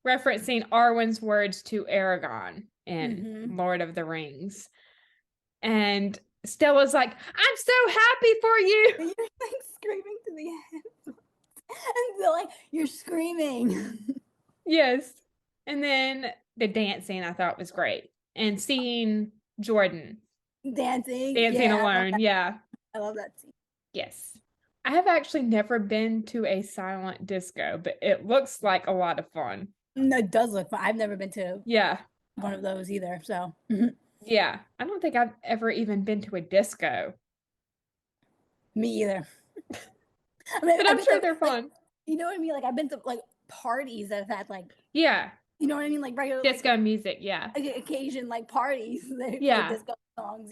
Speaker 1: Referencing Arwen's words to Aragorn in Lord of the Rings. And Stella's like, I'm so happy for you.
Speaker 2: You're like screaming to the end. And they're like, you're screaming.
Speaker 1: Yes. And then the dancing I thought was great. And seeing Jordan
Speaker 2: dancing
Speaker 1: alone. Yeah.
Speaker 2: I love that scene.
Speaker 1: Yes. I have actually never been to a silent disco, but it looks like a lot of fun.
Speaker 2: No, it does look fun. I've never been to one of those either. So
Speaker 1: yeah. I don't think I've ever even been to a disco.
Speaker 2: Me either. I mean,
Speaker 1: but I'm sure they're fun.
Speaker 2: Like, you know what I mean? Like I've been to like parties that have had like
Speaker 1: you
Speaker 2: know what I mean? Like regular
Speaker 1: disco music,
Speaker 2: like occasion like parties that
Speaker 1: play
Speaker 2: disco songs,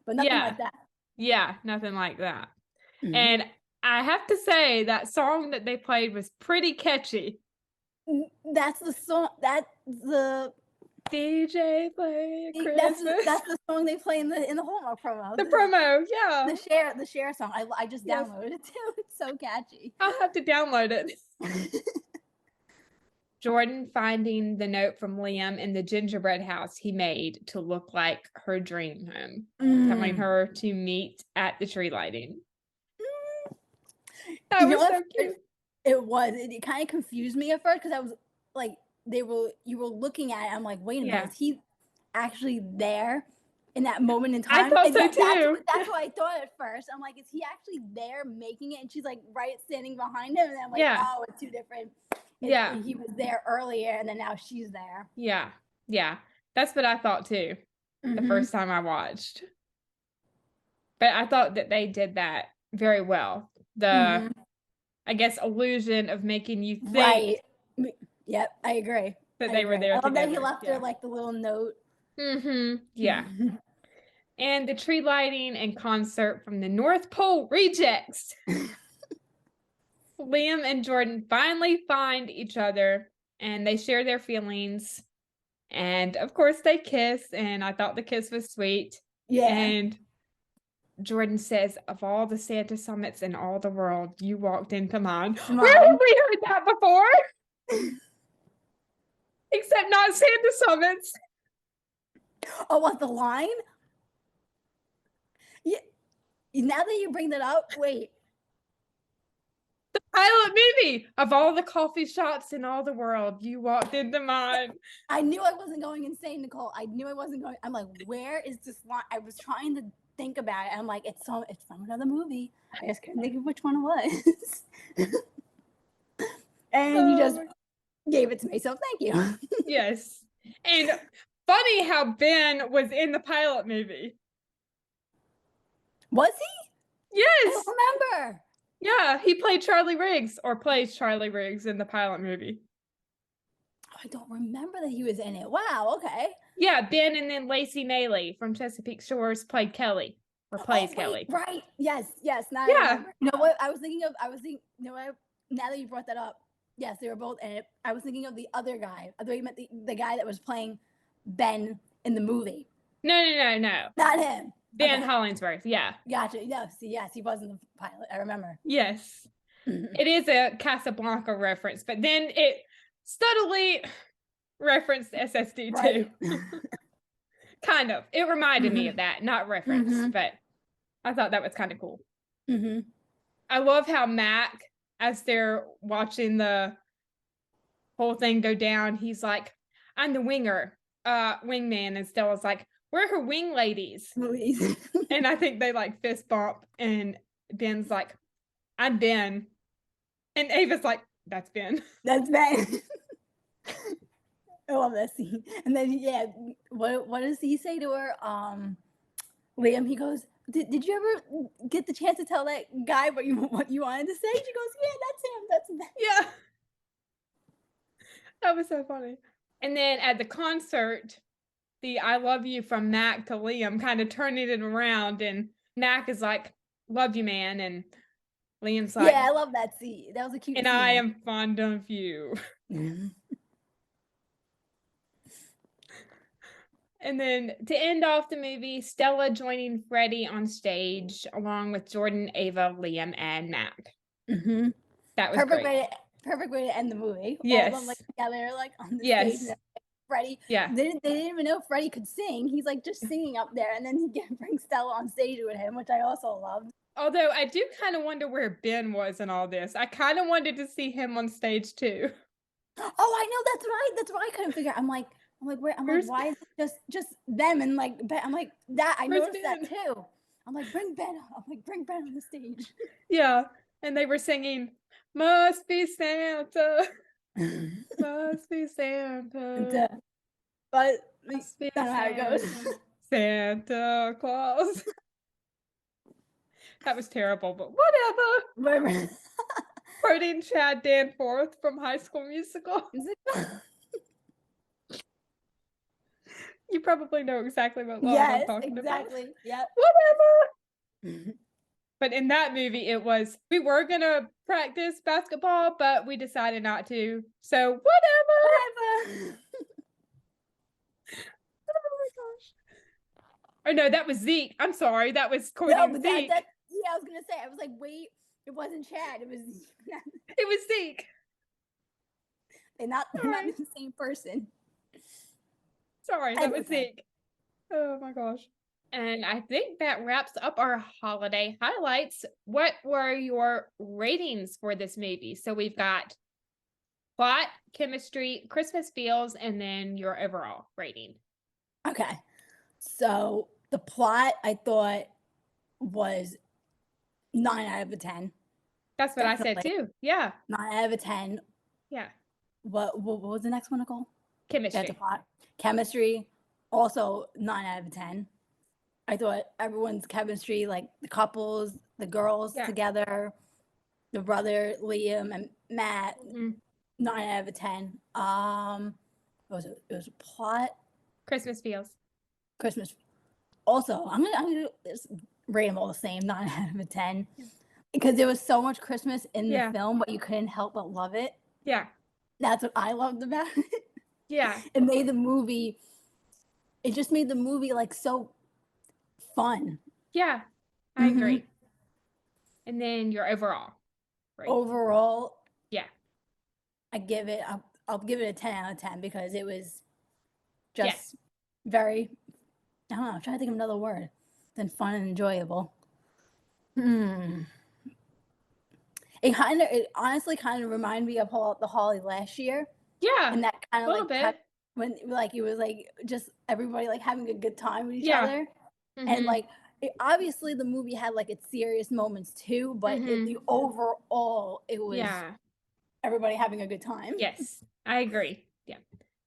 Speaker 2: but nothing like that.
Speaker 1: Yeah, nothing like that. And I have to say that song that they played was pretty catchy.
Speaker 2: That's the song. That's the
Speaker 1: DJ play Christmas.
Speaker 2: That's the song they play in the Hallmark promo.
Speaker 1: The promo, yeah.
Speaker 2: The share song. I just downloaded it too. It's so catchy.
Speaker 1: I'll have to download it. Jordan finding the note from Liam in the gingerbread house he made to look like her dream home, telling her to meet at the tree lighting. That was so cute.
Speaker 2: It was. It kind of confused me at first because I was like, you were looking at it. I'm like, wait a minute, is he actually there in that moment in time?
Speaker 1: I thought so too.
Speaker 2: That's what I thought at first. I'm like, is he actually there making it? And she's like standing behind him, and I'm like, oh, it's two different. He was there earlier, and then now she's there.
Speaker 1: Yeah, that's what I thought too. The first time I watched, but I thought that they did that very well. The I guess illusion of making you think.
Speaker 2: Right. Yep, I agree.
Speaker 1: That they were there.
Speaker 2: I love that he left her like the little note.
Speaker 1: Yeah. And the tree lighting and concert from the North Pole Rejects. Liam and Jordan finally find each other and they share their feelings. And of course they kiss, and I thought the kiss was sweet.
Speaker 2: Yeah.
Speaker 1: And Jordan says, of all the Santa summits in all the world, you walked into mine. Where have we heard that before? Except not Santa summits.
Speaker 2: Oh, what, the line? Yeah. Now that you bring that up, wait.
Speaker 1: The pilot movie. Of all the coffee shops in all the world, you walked into mine.
Speaker 2: I knew I wasn't going insane, Nicole. I knew I wasn't going. I'm like, where is this line? I was trying to think about it. I'm like, it's from another movie. I just couldn't think of which one it was. And you just gave it to me, so thank you.
Speaker 1: Yes. And funny how Ben was in the pilot movie.
Speaker 2: Was he?
Speaker 1: Yes.
Speaker 2: I don't remember.
Speaker 1: Yeah, he played Charlie Riggs, or plays Charlie Riggs in the pilot movie.
Speaker 2: I don't remember that he was in it. Wow, okay.
Speaker 1: Yeah, Ben, and then Lacey Nayley from Chesapeake Shores played Kelly, or plays Kelly.
Speaker 2: Right. Yes. Now I remember. You know what? I was thinking, you know what? Now that you brought that up, Yes, they were both in it. I was thinking of the other guy. I thought you meant the guy that was playing Ben in the movie.
Speaker 1: No.
Speaker 2: Not him.
Speaker 1: Ben Hollingsworth, yeah.
Speaker 2: Gotcha. Yes, he was in the pilot. I remember.
Speaker 1: Yes. It is a Casablanca reference, but then it subtly referenced SSD too. Kind of. It reminded me of that, not reference, but I thought that was kind of cool. I love how Mac, as they're watching the whole thing go down, he's like, I'm the wingman, and Stella's like, we're her wing ladies. And I think they like fist bump, and Ben's like, I'm Ben. And Ava's like, that's Ben.
Speaker 2: That's Ben. I love that scene. And then what does he say to her? Liam, he goes, did you ever get the chance to tell that guy what you wanted to say? She goes, yeah, that's him. That's Ben.
Speaker 1: Yeah. That was so funny. And then at the concert, the I love you from Mac to Liam kind of turning it around, and Mac is like, love you, man, and Liam's like,
Speaker 2: yeah, I love that scene. That was a cute
Speaker 1: and
Speaker 2: scene.
Speaker 1: I am fond of you. And then to end off the movie, Stella joining Freddie on stage along with Jordan, Ava, Liam, and Mac. That was
Speaker 2: perfect way to end the movie.
Speaker 1: Yes.
Speaker 2: All of them like together, like on the stage. Freddie. Yeah. They didn't even know Freddie could sing. He's like just singing up there, and then he brings Stella on stage with him, which I also loved.
Speaker 1: Although I do kind of wonder where Ben was in all this. I kind of wanted to see him on stage too.
Speaker 2: Oh, I know. That's what I couldn't figure out. I'm like, why is it just them? And like, I'm like, that I noticed that too. I'm like, bring Ben on the stage.
Speaker 1: Yeah, and they were singing, "Must be Santa, must be Santa."
Speaker 2: But that's not how it goes.
Speaker 1: Santa Claus. That was terrible, but whatever. Quoting Chad Danforth from High School Musical. You probably know exactly what line I'm talking about.
Speaker 2: Exactly. Yep.
Speaker 1: Whatever. But in that movie, it was, we were going to practice basketball, but we decided not to. So whatever. Oh my gosh. Oh no, that was Zeke. I'm sorry. That was quoting Zeke.
Speaker 2: Yeah, I was going to say, I was like, wait, it wasn't Chad. It was
Speaker 1: Zeke.
Speaker 2: They're not the same person.
Speaker 1: Sorry, that was Zeke. Oh my gosh. And I think that wraps up our holiday highlights. What were your ratings for this movie? So we've got plot, chemistry, Christmas feels, and then your overall rating.
Speaker 2: Okay. So the plot I thought was 9 out of 10.
Speaker 1: That's what I said too. Yeah.
Speaker 2: 9 out of 10.
Speaker 1: Yeah.
Speaker 2: What was the next one, Nicole?
Speaker 1: Chemistry.
Speaker 2: That's a plot. Chemistry, also 9 out of 10. I thought everyone's chemistry, like the couples, the girls together, the brother, Liam and Matt, 9 out of 10. It was a plot.
Speaker 1: Christmas feels.
Speaker 2: Christmas. Also, I'm gonna just rate them all the same, 9 out of 10. Because there was so much Christmas in the film, but you couldn't help but love it.
Speaker 1: Yeah.
Speaker 2: That's what I loved about it.
Speaker 1: Yeah.
Speaker 2: It just made the movie like so fun.
Speaker 1: Yeah, I agree. And then your overall.
Speaker 2: Right? Overall,
Speaker 1: yeah,
Speaker 2: I'll give it a 10 out of 10 because it was just very, I don't know, I'm trying to think of another word than fun and enjoyable. It honestly kind of reminded me of the Holly last year.
Speaker 1: Yeah,
Speaker 2: and that kind of
Speaker 1: like bit.
Speaker 2: When like it was like just everybody like having a good time with each other, and like obviously the movie had like its serious moments too, but the overall it was everybody having a good time.
Speaker 1: Yes, I agree. Yeah.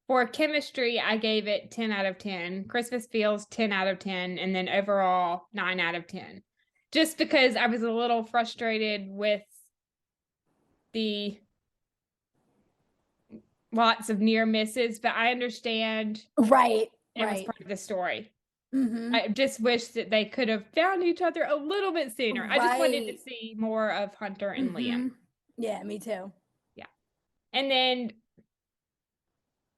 Speaker 1: For chemistry, I gave it 10 out of 10. Christmas feels 10 out of 10, and then overall 9 out of 10. Just because I was a little frustrated with the lots of near misses, but I understand.
Speaker 2: Right.
Speaker 1: It was part of the story. I just wish that they could have found each other a little bit sooner. I just wanted to see more of Hunter and Liam.
Speaker 2: Yeah, me too.
Speaker 1: Yeah. and then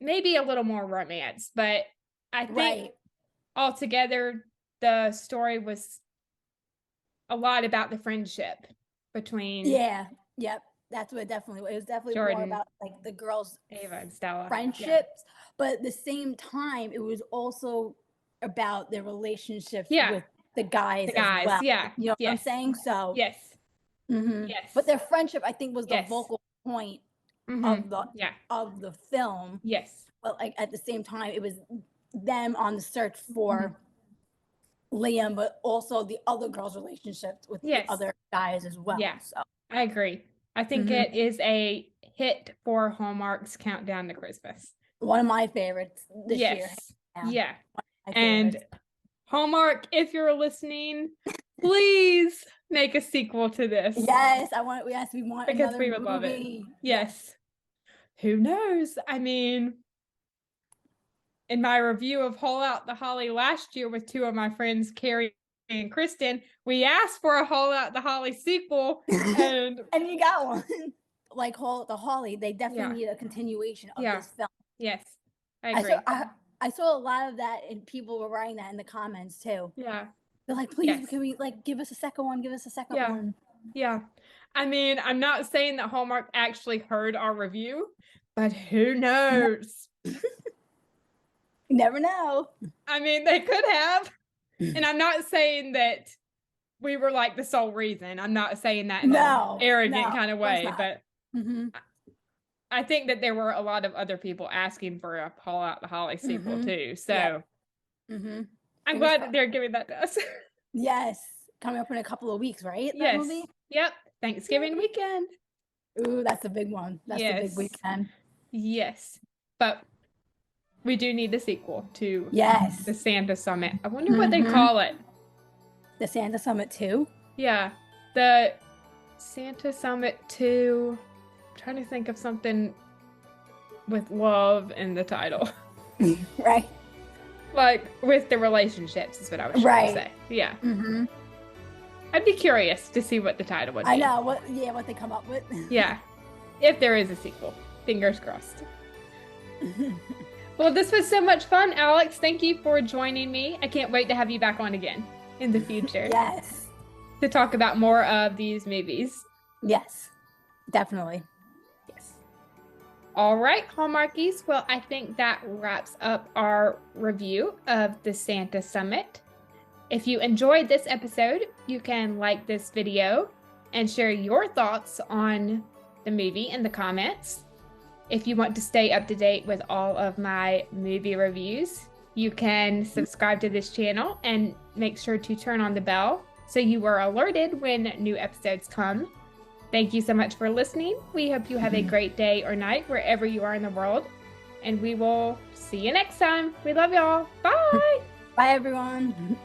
Speaker 1: maybe a little more romance, but I think altogether the story was a lot about the friendship between
Speaker 2: that's what it was definitely
Speaker 1: Jordan,
Speaker 2: more about like the girls'
Speaker 1: Ava and Stella
Speaker 2: friendships, but at the same time it was also about their relationships with the guys as well.
Speaker 1: Yeah.
Speaker 2: You know what I'm saying? So
Speaker 1: yes.
Speaker 2: But their friendship, I think, was the focal point of the film.
Speaker 1: Yes.
Speaker 2: But like at the same time, it was them on the search for Liam, but also the other girls' relationships with the other guys as well.
Speaker 1: Yeah.
Speaker 2: So
Speaker 1: I agree. I think it is a hit for Hallmark's Countdown to Christmas.
Speaker 2: One of my favorites this year.
Speaker 1: Yeah. And Hallmark, if you're listening, please make a sequel to this.
Speaker 2: Yes, we want
Speaker 1: because
Speaker 2: another
Speaker 1: we would
Speaker 2: movie.
Speaker 1: love it. Yes. Who knows? I mean, in my review of Haul Out the Holly last year with two of my friends, Carrie and Kristen, we asked for a Haul Out the Holly sequel, and
Speaker 2: and you got one. Like Haul Out the Holly, they definitely need a continuation of this film.
Speaker 1: Yes, I agree.
Speaker 2: I saw a lot of that, and people were writing that in the comments too.
Speaker 1: Yeah,
Speaker 2: they're like, please, can we like give us a second one? Give us a second one.
Speaker 1: Yeah. I mean, I'm not saying that Hallmark actually heard our review, but who knows?
Speaker 2: You never know.
Speaker 1: I mean, they could have. And I'm not saying that we were like the sole reason. I'm not saying that in an arrogant kind of way, but I think that there were a lot of other people asking for a Haul Out the Holly sequel too. So I'm glad that they're giving that to us.
Speaker 2: Yes. Coming up in a couple of weeks, right? That movie?
Speaker 1: Yep. Thanksgiving weekend.
Speaker 2: Ooh, that's a big one. That's a big weekend.
Speaker 1: Yes. But we do need a sequel to the Santa Summit. I wonder what they call it.
Speaker 2: The Santa Summit 2?
Speaker 1: Yeah. The Santa Summit 2. I'm trying to think of something with love in the title.
Speaker 2: Right.
Speaker 1: Like with the relationships is what I was trying to say. Yeah. I'd be curious to see what the title would be.
Speaker 2: I know. What they come up with.
Speaker 1: Yeah. If there is a sequel. Fingers crossed. Well, this was so much fun, Alex. Thank you for joining me. I can't wait to have you back on again in the future.
Speaker 2: Yes.
Speaker 1: To talk about more of these movies.
Speaker 2: Yes. Definitely.
Speaker 1: Yes. All right, Hallmarkies. Well, I think that wraps up our review of the Santa Summit. If you enjoyed this episode, you can like this video and share your thoughts on the movie in the comments. If you want to stay up to date with all of my movie reviews, you can subscribe to this channel and make sure to turn on the bell so you are alerted when new episodes come. Thank you so much for listening. We hope you have a great day or night wherever you are in the world. And we will see you next time. We love y'all. Bye.
Speaker 2: Bye, everyone.